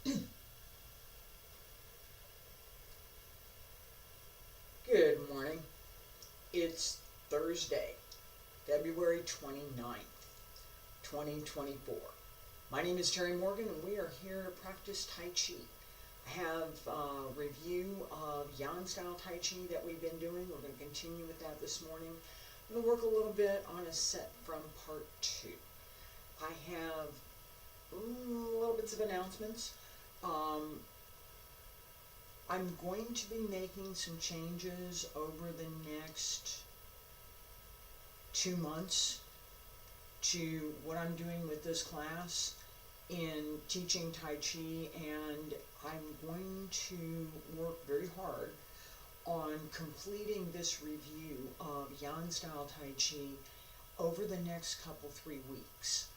Good morning. It's Thursday, February 29th, 2024. My name is Terry Morgan and we are here to practice Tai Chi. I have a review of Yan style Tai Chi that we've been doing. We're going to continue with that this morning. I'm going to work a little bit on a set from part 2. I have little bits of announcements. I'm going to be making some changes over the next 2 months to what I'm doing with this class in teaching Tai Chi, and I'm going to work very hard on completing this review of Yan style Tai Chi over the next 3 weeks.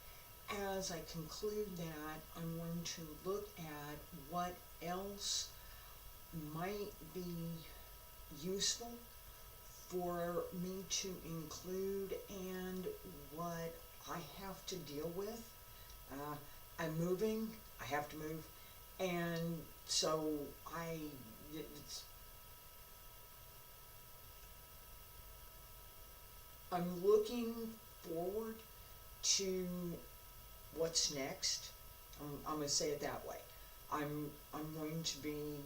As I conclude that, I'm going to look at what else might be useful for me to include and what I have to deal with. I'm moving, I have to move, and so I'm looking forward to what's next. I'm going to say it that way. I'm going to be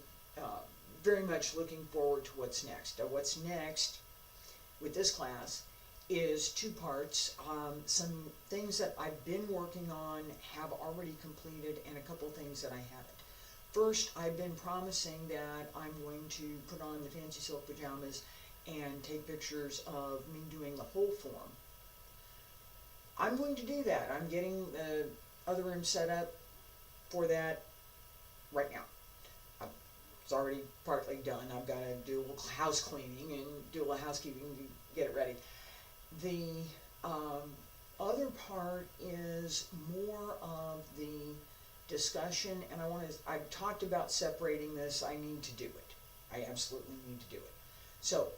very much looking forward to what's next. What's next with this class is 2 parts. Some things that I've been working on have already completed, and a couple things that I haven't. First, I've been promising that I'm going to put on the fancy silk pajamas and take pictures of me doing the whole form. I'm going to do that. I'm getting the other room set up for that right now. It's already partly done. I've got to do a little house cleaning and do a little housekeeping to get it ready. The other part is more of the discussion, and I've talked about separating this. I need to do it. I absolutely need to do it. So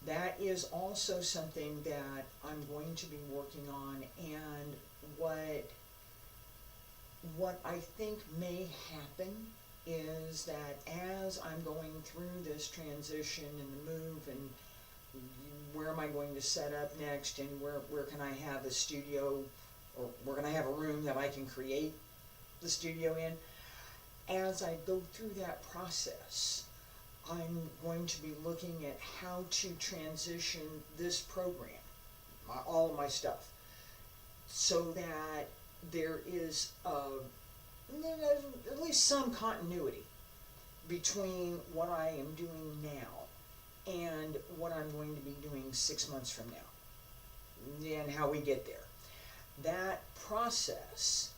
that is also something that I'm going to be working on, and what I think may happen is that as I'm going through this transition and the move and where am I going to set up next and where can I have a studio, or where can I have a room that I can create the studio in, as I go through that process, I'm going to be looking at how to transition this program, all of my stuff, so that there is at least some continuity between what I am doing now and what I'm going to be doing 6 months from now, and how we get there. That process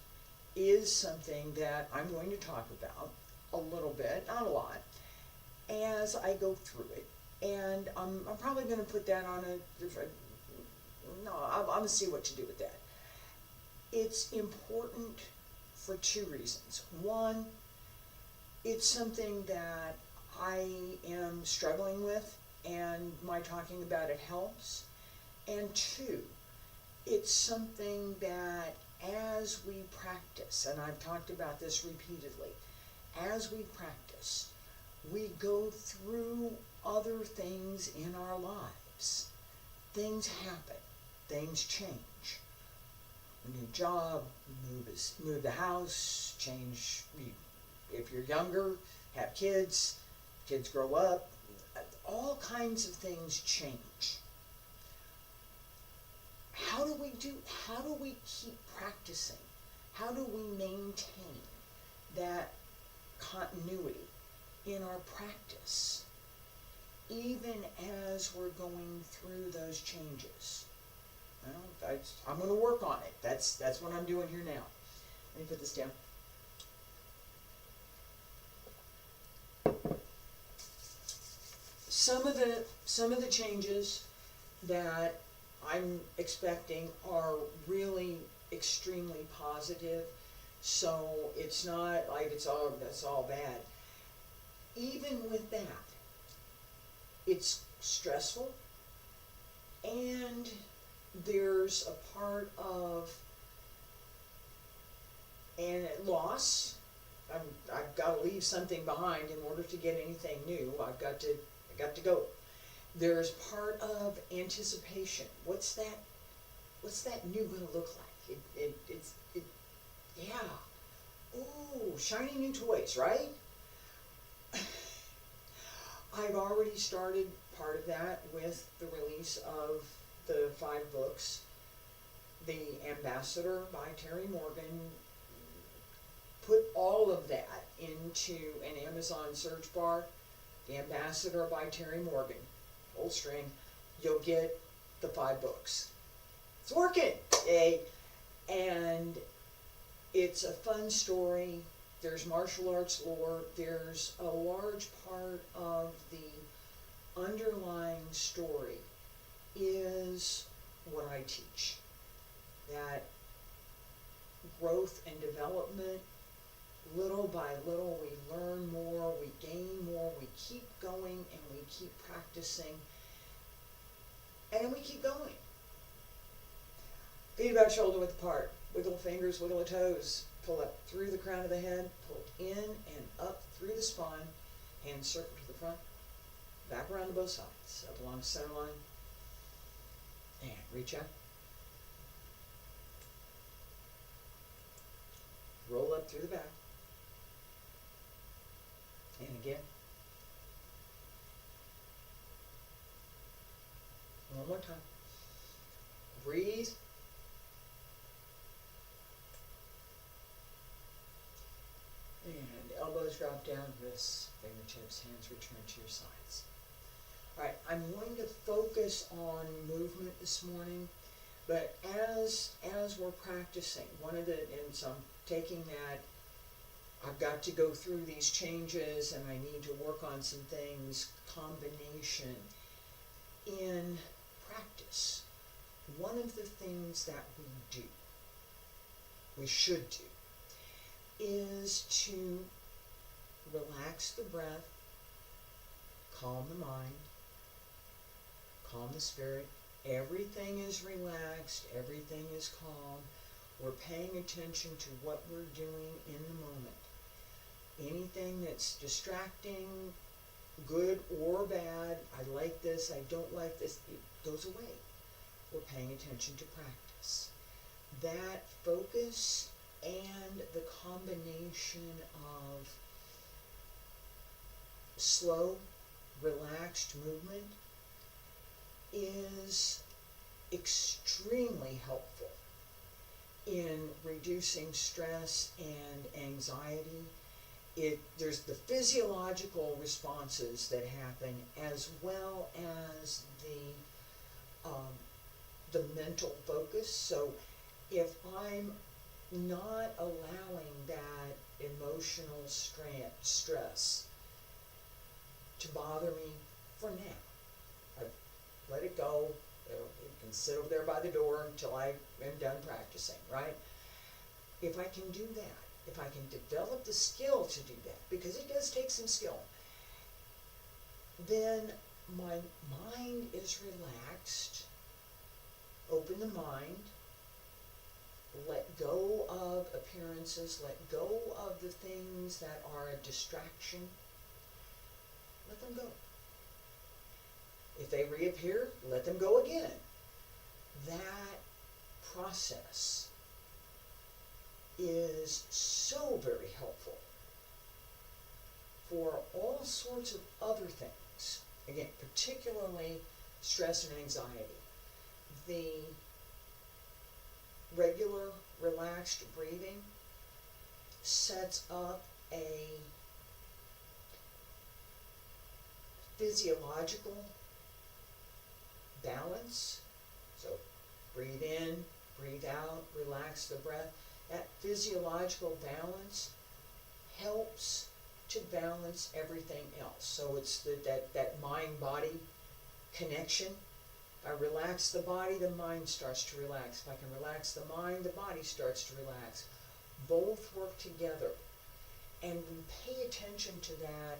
is something that I'm going to talk about a little bit, not a lot, as I go through it. And I'm probably going to put that on I'm going to see what to do with that. It's important for 2 reasons. One, it's something that I am struggling with, and my talking about it helps. And 2, it's something that as we practice, and I've talked about this repeatedly, as we practice, we go through other things in our lives. Things happen, things change. A new job, move the house, change, if you're younger, have kids grow up, all kinds of things change. How do we keep practicing? How do we maintain that continuity in our practice, even as we're going through those changes? Well, I'm going to work on it. That's what I'm doing here now. Let me put this down. Some of the changes that I'm expecting are really extremely positive, so it's not like that's all bad. Even with that, it's stressful, and there's a part of and loss. I got to leave something behind in order to get anything new. I got to go. There's part of anticipation. What's that new going to look like? Yeah. Ooh, shiny new toys, right? I've already started part of that with the release of the 5 books. The Ambassador by Terry Morgan. Put all of that into an Amazon search bar. The Ambassador by Terry Morgan. Whole string. You'll get the 5 books. It's working! Yay! And it's a fun story. There's martial arts lore. There's a large part of the underlying story is what I teach. That growth and development, little by little, we learn more, we gain more, we keep going, and we keep practicing, and we keep going. Feet about shoulder width apart, wiggle the fingers, wiggle the toes, pull up through the crown of the head, pull in and up through the spine, hands circle to the front, back around to both sides, up along the center line, and reach out. Roll up through the back. And again. One more time. Breathe. And elbows drop down, wrists, fingertips, hands return to your sides. Alright, I'm going to focus on movement this morning, but as we're practicing, and so I'm taking that, I've got to go through these changes and I need to work on some things, combination. In practice, one of the things that we should do, is to relax the breath, calm the mind, calm the spirit. Everything is relaxed, everything is calm. We're paying attention to what we're doing in the moment. Anything that's distracting, good or bad, I like this, I don't like this, it goes away. We're paying attention to practice. That focus and the combination of slow, relaxed movement is extremely helpful in reducing stress and anxiety. There's the physiological responses that happen as well as the mental focus. So if I'm not allowing that emotional stress to bother me for now, I let it go. It can sit over there by the door until I am done practicing, right? If I can do that, if I can develop the skill to do that, because it does take some skill, then my mind is relaxed. Open the mind. Let go of appearances. Let go of the things that are a distraction. Let them go. If they reappear, let them go again. That process is so very helpful for all sorts of other things. Again, particularly stress and anxiety. The regular relaxed breathing sets up a physiological balance. So breathe in, breathe out, relax the breath. That physiological balance helps to balance everything else. So it's that mind-body connection. If I relax the body, the mind starts to relax. If I can relax the mind, the body starts to relax. Both work together. And we pay attention to that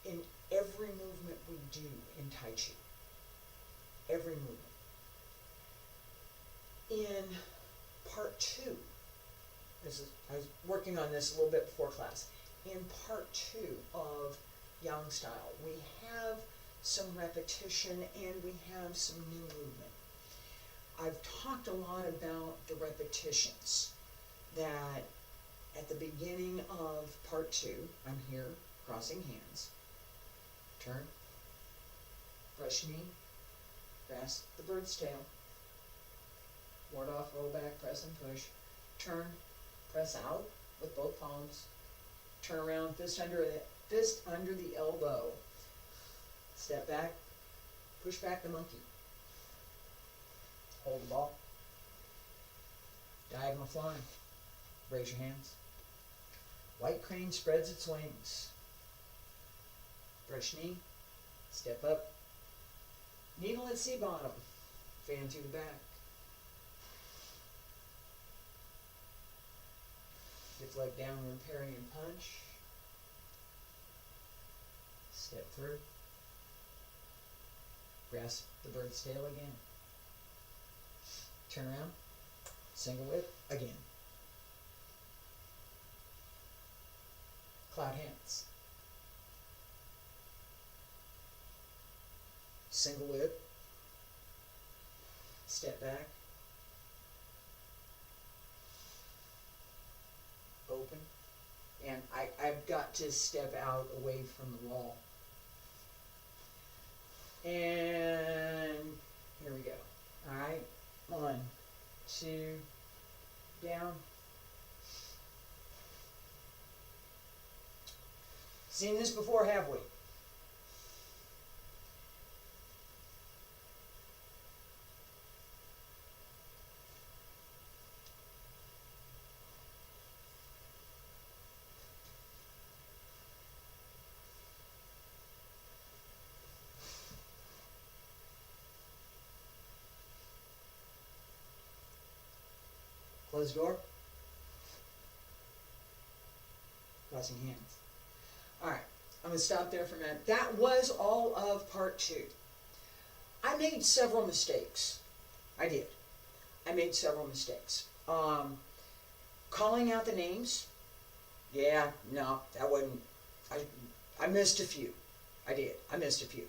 in every movement we do in Tai Chi. Every movement. In part 2 I was working on this a little bit before class. In part 2 of Yang style, we have some repetition and we have some new movement. I've talked a lot about the repetitions, that at the beginning of part 2, I'm here, crossing hands, turn, brush knee, grasp the bird's tail, ward off, roll back, press and push, turn, press out with both palms, turn around, fist under the elbow, step back, push back the monkey, hold the ball, diagonal flying, raise your hands, white crane spreads its wings, brush knee, step up, needle at sea bottom, fan through the back, hip leg downward parry and punch, step through, grasp the bird's tail again, turn around, single whip again, cloud hands, single whip, step back, open, and I've got to step out away from the wall. And here we go. All right, 1, 2, down. Seen this before, have we? Close the door. Crossing hands. All right, I'm going to stop there for a minute. That was all of part 2. I made several mistakes. I did. I made several mistakes. Calling out the names. Yeah, no, that wasn't. I missed a few. I did. I missed a few.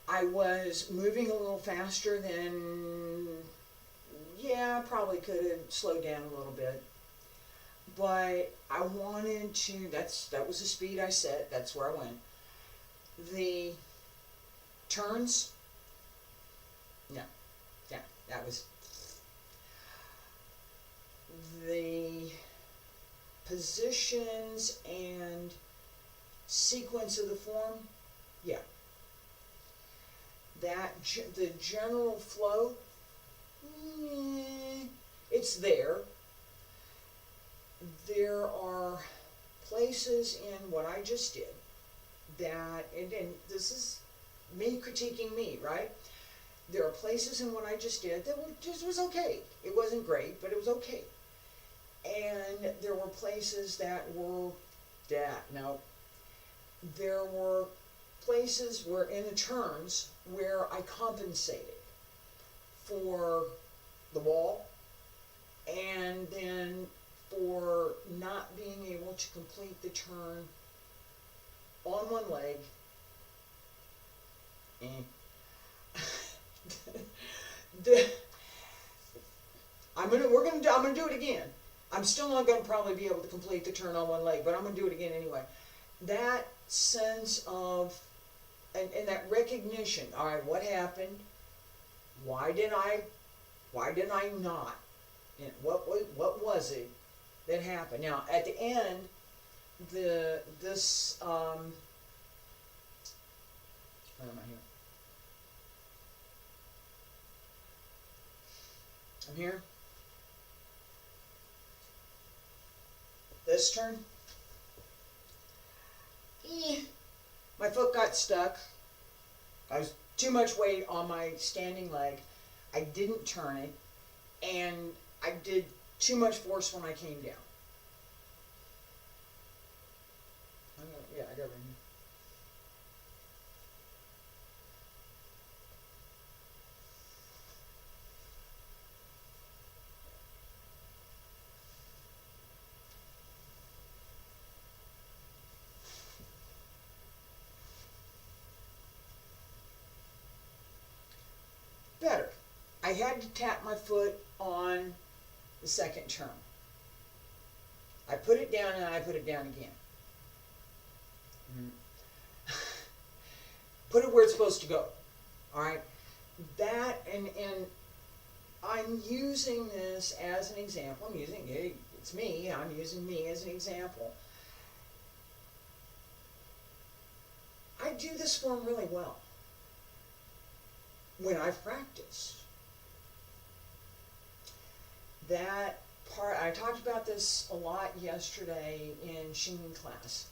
I was moving a little faster than. Yeah, probably could have slowed down a little bit. But I wanted to, that was the speed I set, that's where I went. The turns, no, yeah, that was, the positions and sequence of the form, yeah. The general flow, it's there. There are places in what I just did that, and this is me critiquing me, right? There are places in what I just did that just was okay. It wasn't great, but it was okay. And there were places that were no. There were places where in the turns where I compensated for the wall and then for not being able to complete the turn on one leg. I'm gonna do it again. I'm still not gonna probably be able to complete the turn on one leg, but I'm gonna do it again anyway. That sense of and that recognition. All right, what happened? Why did I not? And what was it that happened? Now at the end, where am I here? I'm here. This turn. My foot got stuck. I was too much weight on my standing leg. I didn't turn it, and I did too much force when I came down. I got right here. had to tap my foot on the second turn. I put it down and I put it down again. Put it where it's supposed to go. Alright? That, and I'm using this as an example. I'm using it, it's me, I'm using me as an example. I do this form really well when I've practiced. That part, I talked about this a lot yesterday in Xingyin class.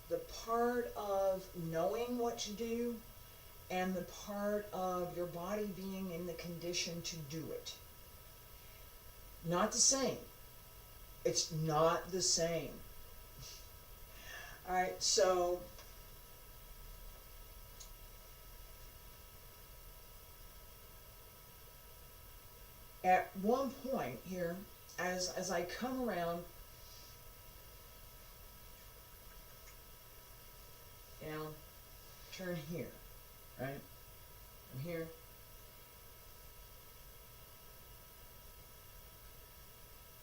The part of knowing what to do and the part of your body being in the condition to do it. Not the same. It's not the same. Alright, so at one point here, as I come around, down, turn here, right? From here.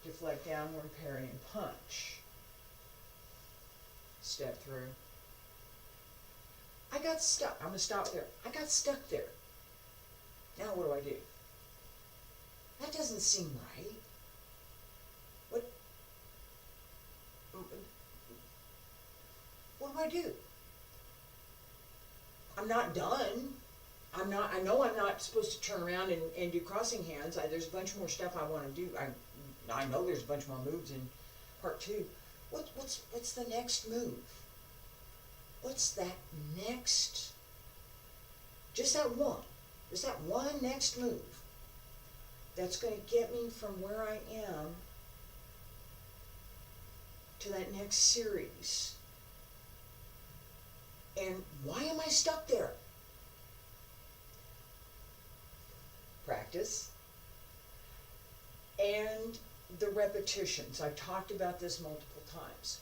Deflect downward, parry, and punch. Step through. I got stuck. I'm going to stop there. I got stuck there. Now what do? That doesn't seem right. What do? I'm not done. I know I'm not supposed to turn around and do crossing hands. There's a bunch more stuff I want to do. I know there's a bunch more moves in part 2. What's the next move? What's that next? Just that one. Just that one next move that's going to get me from where I am to that next series. And why am I stuck there? Practice. And the repetitions. I've talked about this multiple times.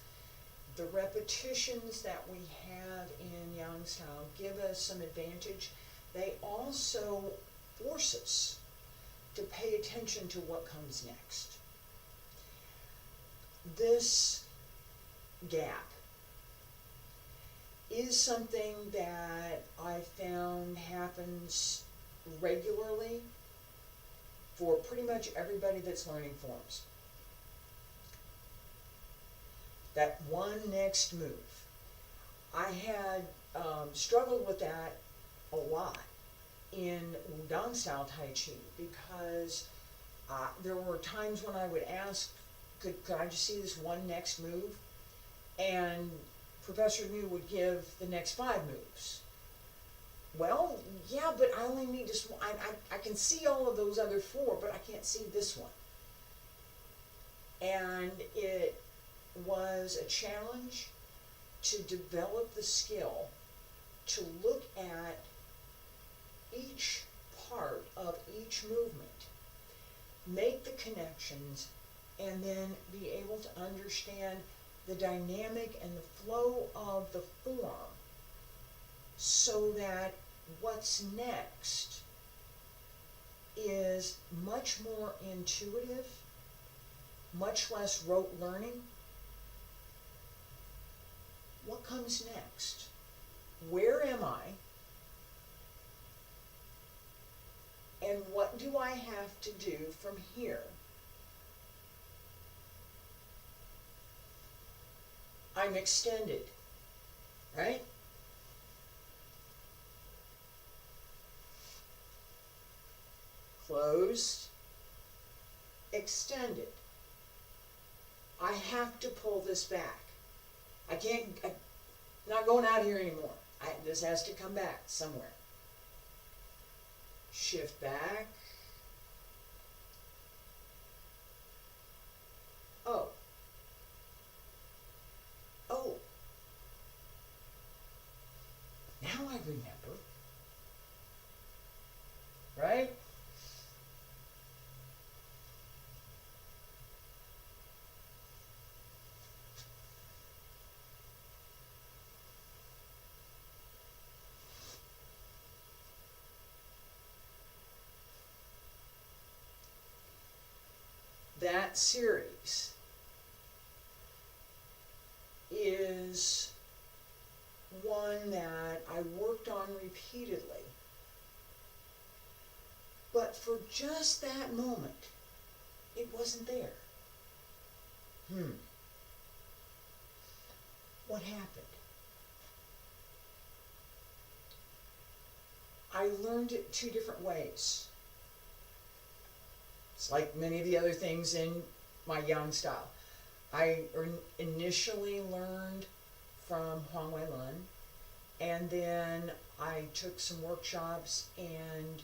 The repetitions that we have in Yang style give us some advantage. They also force us to pay attention to what comes next. This gap is something that I found happens regularly for pretty much everybody that's learning forms. That one next move. I had struggled with that a lot in Wudang style Tai Chi because there were times when I would ask, could I just see this one next move? And Professor New would give the next 5 moves. Well, yeah, but I only need just one. I can see all of those other 4, but I can't see this one. And it was a challenge to develop the skill to look at each part of each movement, make the connections, and then be able to understand the dynamic and the flow of the form so that what's next is much more intuitive, much less rote learning. What comes next? Where am I? And what do I have to do from here? I'm extended, right? Closed, extended. I have to pull this back. I'm not going out here anymore. This has to come back somewhere. Shift back. Oh. Now I remember. Right? that series is one that I worked on repeatedly. But for just that moment, it wasn't there. What happened? I learned it two different ways. It's like many of the other things in my Yang style. I initially learned from Huang Weilun, and then I took some workshops and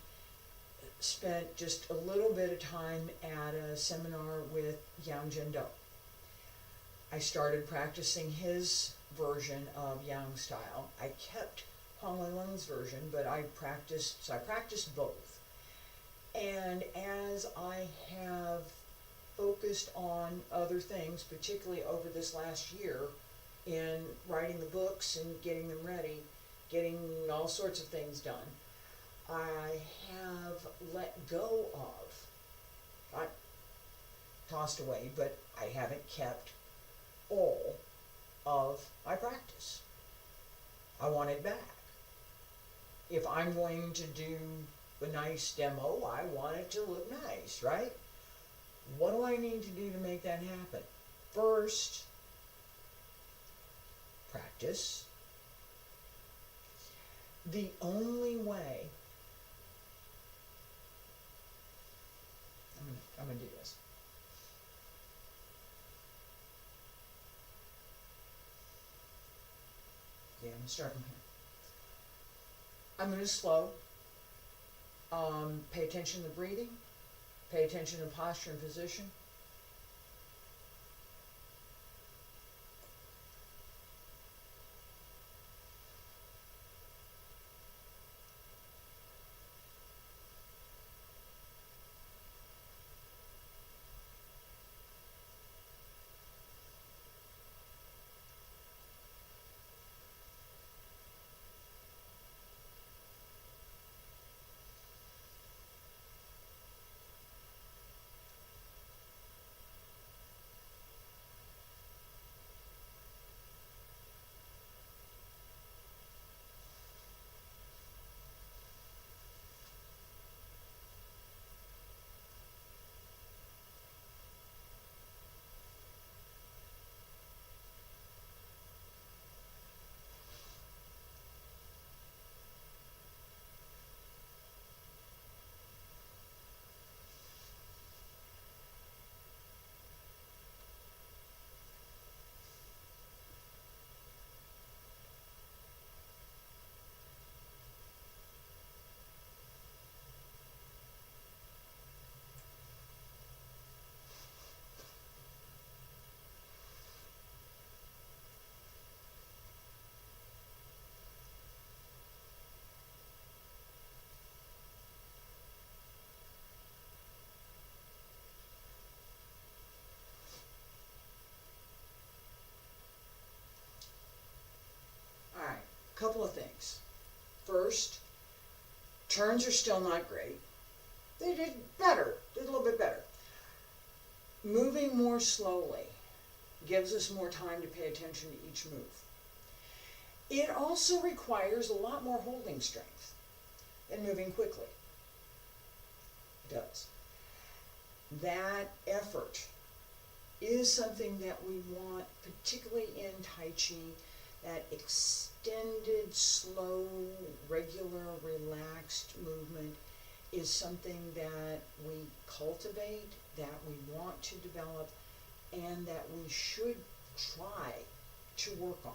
spent just a little bit of time at a seminar with Yang Zhendo. I started practicing his version of Yang style. I kept Huang Weilun's version, but I practiced both. And as I have focused on other things, particularly over this last year, in writing the books and getting them ready, getting all sorts of things done, I have let go of, not tossed away, but I haven't kept all of my practice. I want it back. If I'm going to do a nice demo, I want it to look nice, right? What do I need to do to make that happen? First, practice. The only way, I'm going to do this. Yeah, I'm going to start from here. I'm going to slow. Pay attention to the breathing. Pay attention to posture and position. Couple of things. First, turns are still not great. They did better, did a little bit better. Moving more slowly gives us more time to pay attention to each move. It also requires a lot more holding strength than moving quickly. It does. That effort is something that we want, particularly in Tai Chi. That extended, slow, regular, relaxed movement is something that we cultivate, that we want to develop, and that we should try to work on.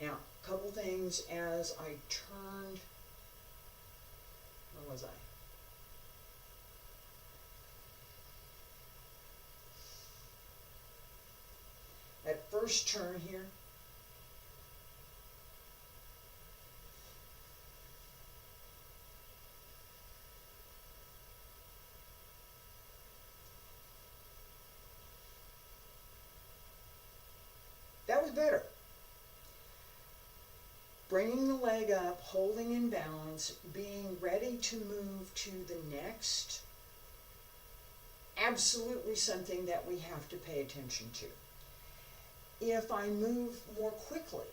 Now, a couple things as I turned, where was I? That first turn here, that was better. Bringing the leg up, holding in balance, being ready to move to the next absolutely something that we have to pay attention to. If I move more quickly,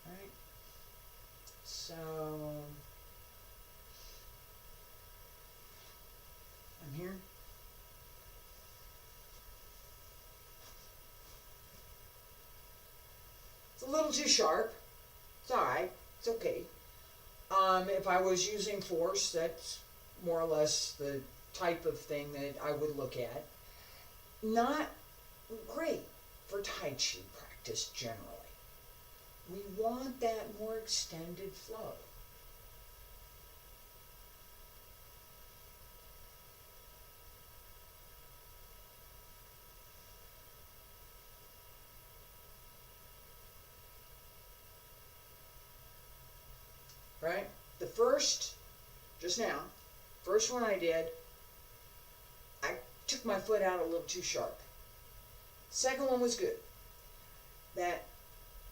right? So I'm here. It's a little too sharp. It's alright. It's okay. If I was using force, that's more or less the type of thing that I would look at. Not great for Tai Chi practice generally. We want that more extended flow. Right? The first, just now, first one I did, I took my foot out a little too sharp. Second one was good. That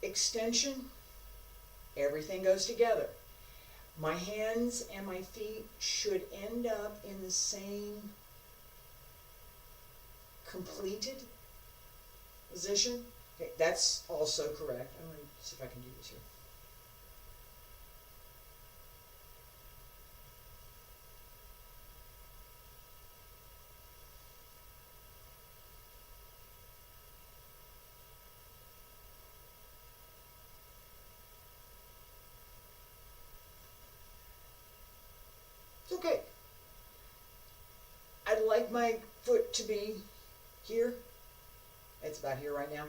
extension, everything goes together. My hands and my feet should end up in the same completed position. Okay, that's also correct. I'm going to see if I can do this here. It's okay. I'd like my foot to be here. It's about here right now.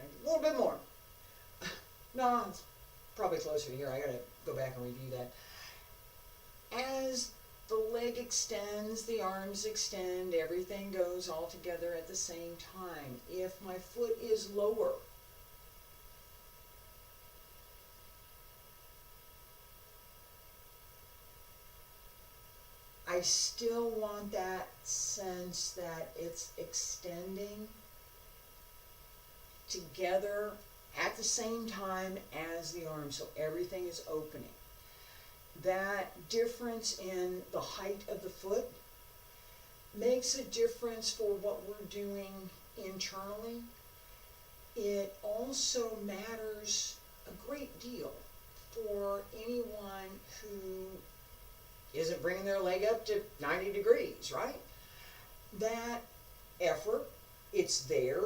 A little bit more. No, it's probably closer to here. I gotta go back and review that. As the leg extends, the arms extend, everything goes all together at the same time. If my foot is lower, I still want that sense that it's extending together at the same time as the arm, so everything is opening. That difference in the height of the foot makes a difference for what we're doing internally. It also matters a great deal for anyone who isn't bringing their leg up to 90 degrees, right? That effort, it's there,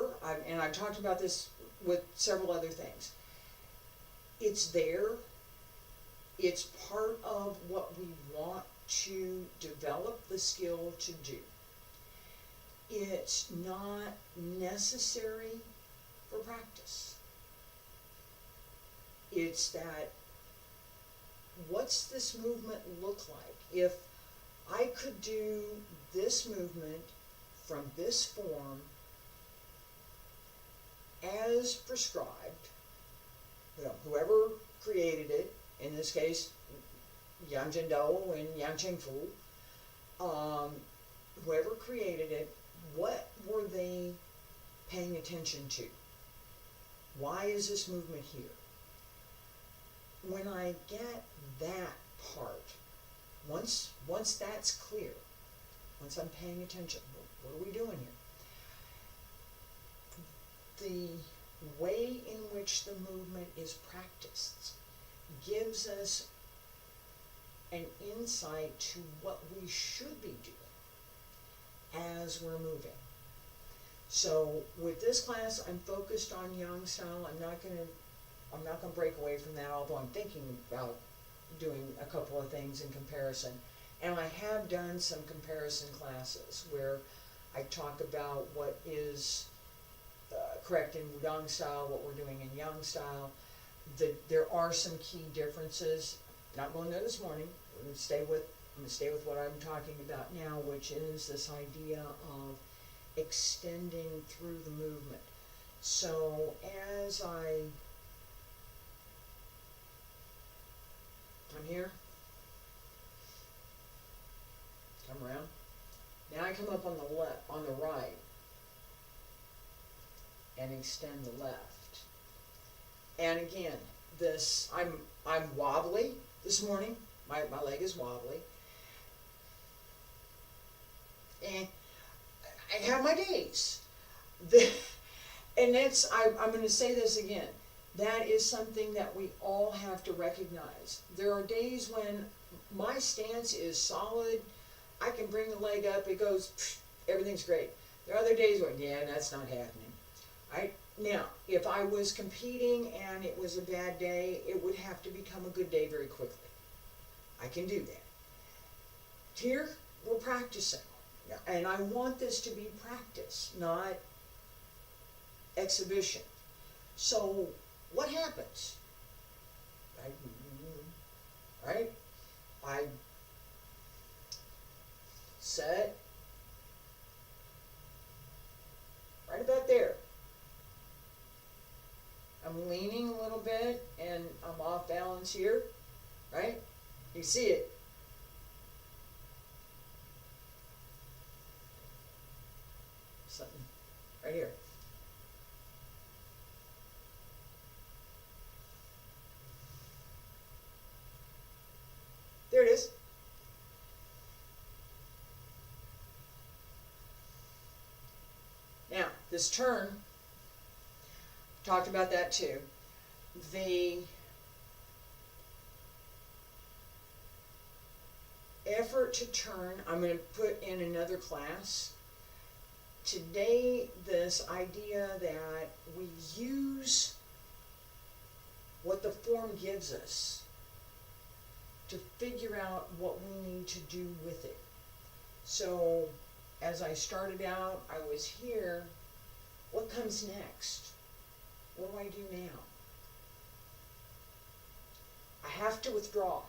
and I've talked about this with several other things. It's there. It's part of what we want to develop the skill to do. It's not necessary for practice. It's that, what's this movement look like? If I could do this movement from this form as prescribed, whoever created it, in this case, Yang Jindou and Yang Chengfu, whoever created it, what were they paying attention to? Why is this movement here? When I get that part, once that's clear, once I'm paying attention, what are we doing here? The way in which the movement is practiced gives us an insight to what we should be doing as we're moving. So with this class, I'm focused on Yang style. I'm not gonna break away from that, although I'm thinking about doing a couple of things in comparison. And I have done some comparison classes where I talk about what is correct in Wudang style, what we're doing in Yang style. There are some key differences. Not going there this morning. I'm going to stay with what I'm talking about now, which is this idea of extending through the movement. So as I'm here, come around. Now I come up on the right, and extend the left. And again, I'm wobbly this morning. My leg is wobbly. I have my days. And I'm going to say this again. That is something that we all have to recognize. There are days when my stance is solid. I can bring the leg up. It goes, everything's great. There are other days where, yeah, that's not happening. Now, if I was competing and it was a bad day, it would have to become a good day very quickly. I can do that. Here, we're practicing. And I want this to be practice, not exhibition. So, what happens? Right? I set right about there. I'm leaning a little bit and I'm off balance here, right? You see it. Something right here. There it is. Now, this turn, talked about that too. The effort to turn, I'm going to put in another class. Today, this idea that we use what the form gives us to figure out what we need to do with it. So, as I started out, I was here. What comes next? What do I do now? I have to withdraw.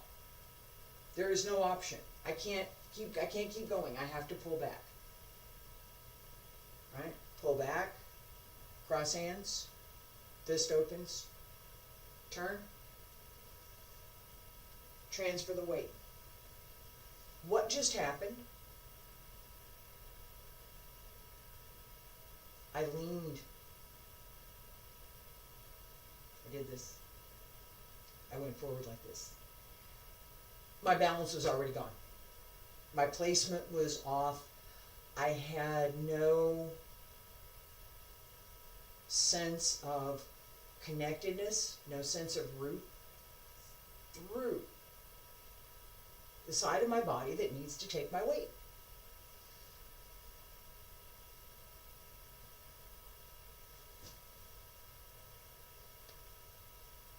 There is no option. I can't keep going. I have to pull back. Right? Pull back, cross hands, fist opens, turn, transfer the weight. What just happened? I leaned. I did this. I went forward like this. My balance was already gone. My placement was off. I had no sense of connectedness, no sense of root through the side of my body that needs to take my weight.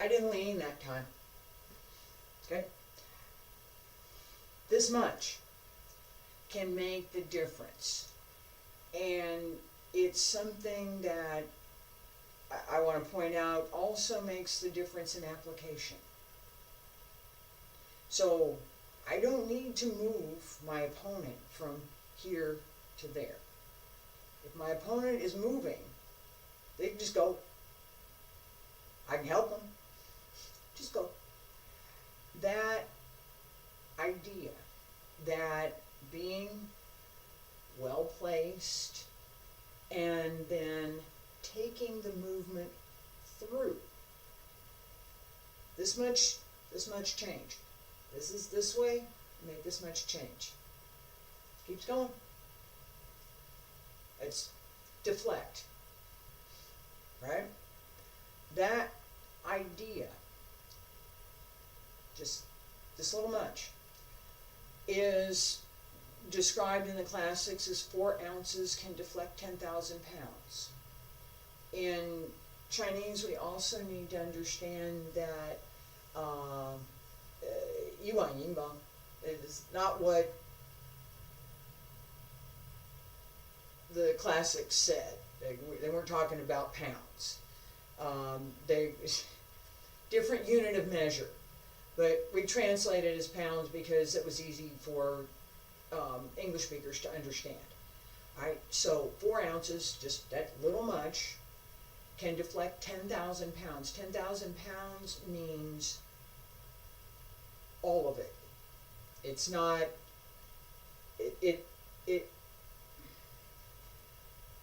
I didn't lean that time. Okay? This much can make the difference. And it's something that I want to point out also makes the difference in application. So I don't need to move my opponent from here to there. If my opponent is moving, they can just go. I can help them. Just go. That idea that being well placed and then taking the movement through this much change. This is this way, make this much change. Keeps going. It's deflect. Right? That idea, just this little much, is described in the classics as 4 ounces can deflect 10,000 pounds. In Chinese, we also need to understand that yuan yinbang is not what the classics said. They weren't talking about pounds. They different unit of measure, but we translate it as pounds because it was easy for English speakers to understand. Right? So 4 ounces, just that little much, can deflect 10,000 pounds. 10,000 pounds means all of it. It's not, it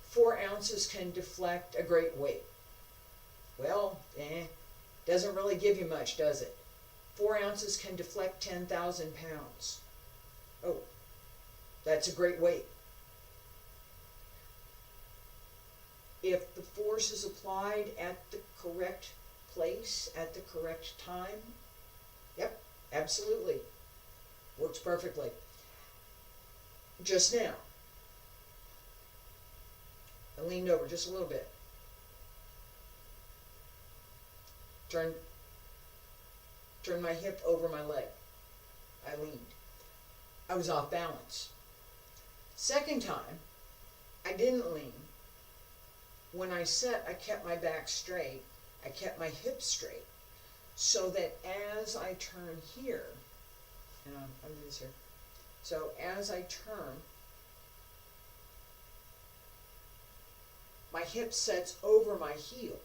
4 ounces can deflect a great weight. Well, doesn't really give you much, does it? 4 ounces can deflect 10,000 pounds. Oh, that's a great weight. If the force is applied at the correct place, at the correct time, yep, absolutely. Works perfectly. Just now, I leaned over just a little bit. Turn my hip over my leg. I leaned. I was off balance. Second time, I didn't lean. When I set, I kept my back straight. I kept my hips straight. So that as I turn here, and I'll do this here. So as I turn, my hip sets over my heel,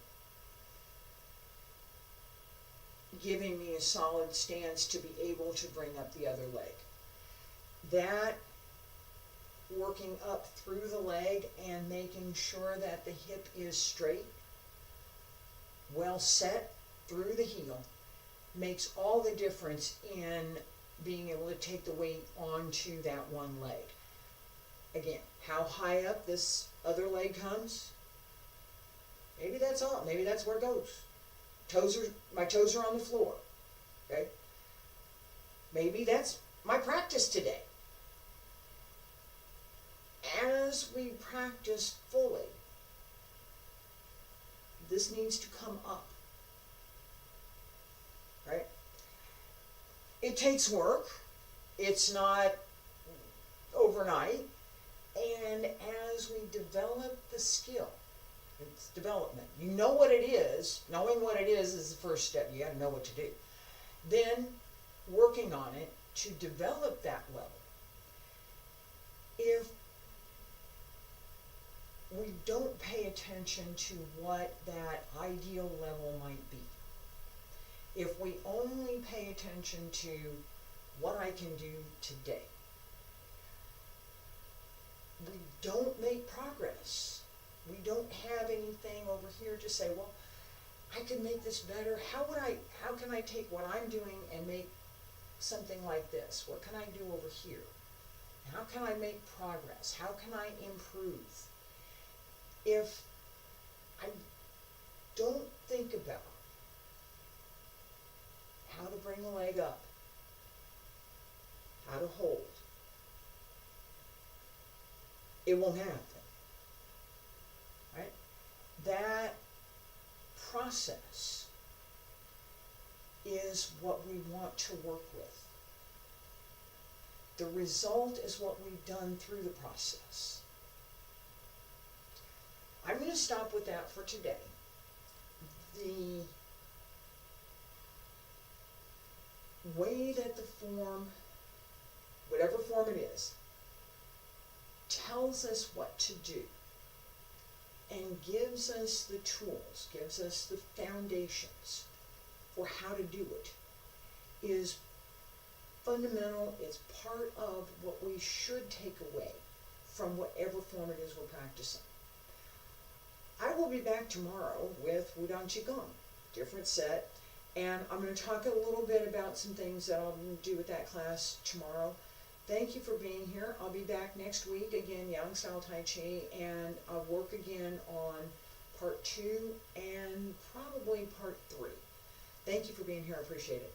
giving me a solid stance to be able to bring up the other leg. That working up through the leg and making sure that the hip is straight, well set through the heel, makes all the difference in being able to take the weight onto that one leg. Again, how high up this other leg comes, maybe that's all, maybe that's where it goes. My toes are on the floor, okay? Maybe that's my practice today. As we practice fully, this needs to come up, right? It takes work. It's not overnight. And as we develop the skill, it's development. You know what it is. Knowing what it is the first step. You got to know what to do. Then working on it to develop that level. If we don't pay attention to what that ideal level might be, if we only pay attention to what I can do today, we don't make progress. We don't have anything over here to say, well, I could make this better. How can I take what I'm doing and make something like this? What can I do over here? How can I make progress? How can I improve? If I don't think about how to bring the leg up, how to hold, it won't happen, right? That process is what we want to work with. The result is what we've done through the process. I'm going to stop with that for today. The way that the form, whatever form it is, tells us what to do and gives us the tools, gives us the foundations for how to do it, is fundamental. It's part of what we should take away from whatever form it is we're practicing. I will be back tomorrow with Wudang Qigong, different set, and I'm going to talk a little bit about some things that I'll do with that class tomorrow. Thank you for being here. I'll be back next week, again, Yang Style Tai Chi, and I'll work again on part 2 and probably part 3. Thank you for being here. I appreciate it.